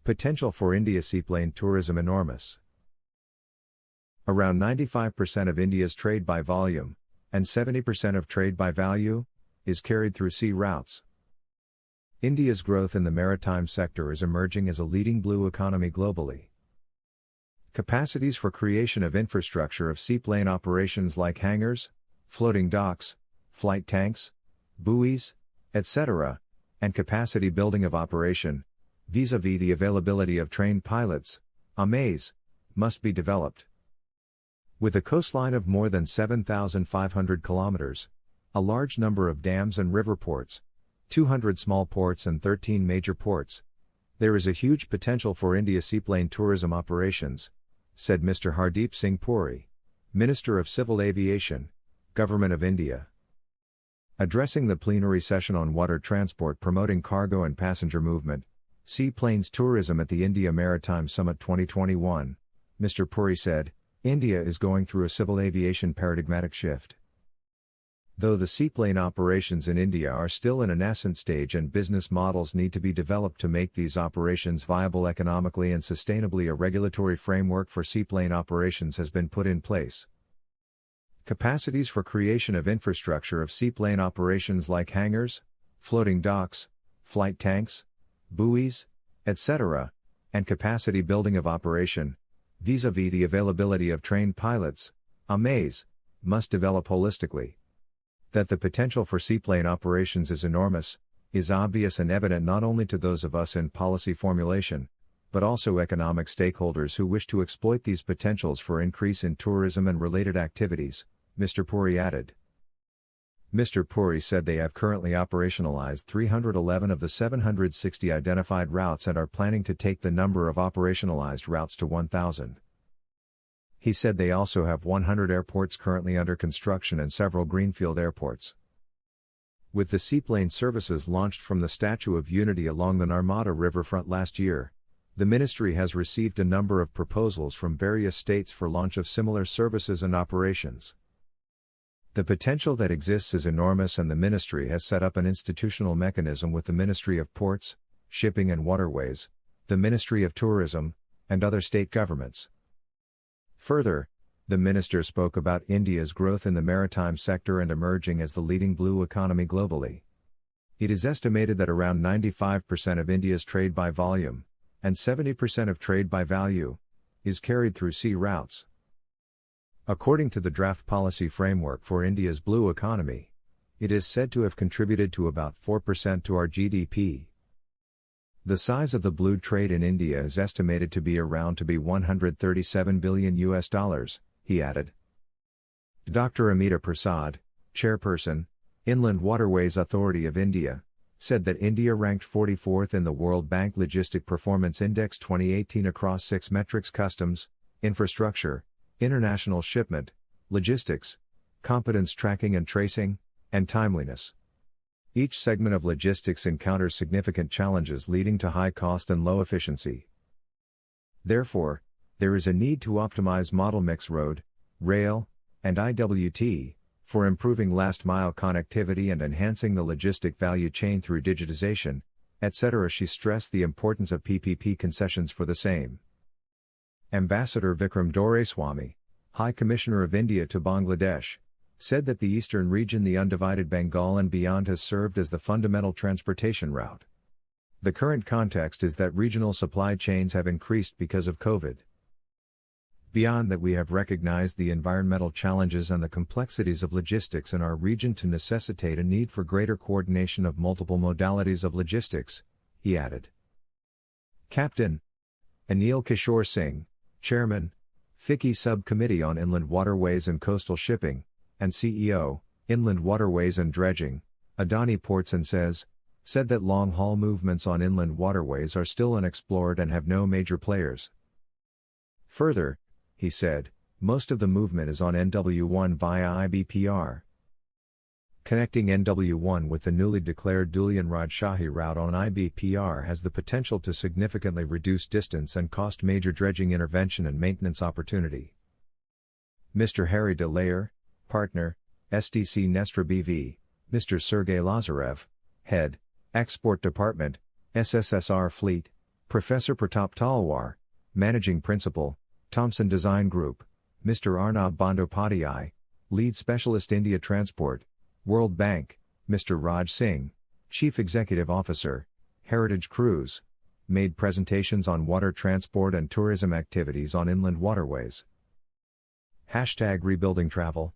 Potential for India seaplane tourism enormous. Around 95% of India's trade by volume, and 70% of trade by value, is carried through sea routes. India's growth in the maritime sector is emerging as a leading blue economy globally. Capacities for creation of infrastructure of seaplane operations like hangars, floating docks, flight tanks, buoys, etc., and capacity building of operation, vis-à-vis the availability of trained pilots, AMAs, must be developed. With a coastline of more than 7,500 kilometers, a large number of dams and river ports, 200 small ports and 13 major ports, there is a huge potential for India seaplane tourism operations, said Mr. Hardeep Singh Puri, Minister of Civil Aviation, Government of India. Addressing the plenary session on water transport promoting cargo and passenger movement, seaplanes tourism at the India Maritime Summit 2021, Mr. Puri said, India is going through a civil aviation paradigmatic shift. Though the seaplane operations in India are still in a nascent stage and business models need to be developed to make these operations viable economically and sustainably, a regulatory framework for seaplane operations has been put in place. Capacities for creation of infrastructure of seaplane operations like hangars, floating docks, flight tanks, buoys, etc., and capacity building of operation, vis-à-vis the availability of trained pilots, AMAs, must develop holistically. That the potential for seaplane operations is enormous, is obvious and evident not only to those of us in policy formulation, but also economic stakeholders who wish to exploit these potentials for increase in tourism and related activities, Mr. Puri added. Mr. Puri said they have currently operationalized 311 of the 760 identified routes and are planning to take the number of operationalized routes to 1,000. He said they also have 100 airports currently under construction and several greenfield airports. With the seaplane services launched from the Statue of Unity along the Narmada riverfront last year, the ministry has received a number of proposals from various states for launch of similar services and operations. The potential that exists is enormous and the ministry has set up an institutional mechanism with the Ministry of Ports, Shipping and Waterways, the Ministry of Tourism, and other state governments. Further, the minister spoke about India's growth in the maritime sector and emerging as the leading blue economy globally. It is estimated that around 95% of India's trade by volume, and 70% of trade by value, is carried through sea routes. According to the draft policy framework for India's blue economy, it is said to have contributed to about 4% to our GDP. The size of the blue trade in India is estimated to be around $137 billion, he added. Dr. Amita Prasad, chairperson, Inland Waterways Authority of India, said that India ranked 44th in the World Bank Logistic Performance Index 2018 across 6 metrics: customs, infrastructure, international shipment, logistics, competence tracking and tracing, and timeliness. Each segment of logistics encounters significant challenges leading to high cost and low efficiency. Therefore, there is a need to optimize model mix road, rail, and IWT, for improving last-mile connectivity and enhancing the logistic value chain through digitization, etc. She stressed the importance of PPP concessions for the same. Ambassador Vikram Doraiswamy, High Commissioner of India to Bangladesh, said that the eastern region, the undivided Bengal and beyond, has served as the fundamental transportation route. The current context is that regional supply chains have increased because of COVID. Beyond that, we have recognized the environmental challenges and the complexities of logistics in our region to necessitate a need for greater coordination of multiple modalities of logistics, he added. Captain Anil Kishore Singh, Chairman, FICCI Subcommittee on Inland Waterways and Coastal Shipping, and CEO, Inland Waterways and Dredging, Adani Ports and said that long-haul movements on inland waterways are still unexplored and have no major players. Further, he said, most of the movement is on NW1 via IBPR. Connecting NW1 with the newly declared Dulian Rajshahi route on IBPR has the potential to significantly reduce distance and cost major dredging intervention and maintenance opportunity. Mr. Harry De Layer, Partner, SDC Nestra BV, Mr. Sergei Lazarev, Head, Export Department, SSSR Fleet, Professor Pratap Talwar, Managing Principal, Thomson Design Group, Mr. Arnab Bandyopadhyay, Lead Specialist India Transport, World Bank, Mr. Raj Singh, Chief Executive Officer, Heritage Cruise, made presentations on water transport and tourism activities on inland waterways. #Rebuilding Travel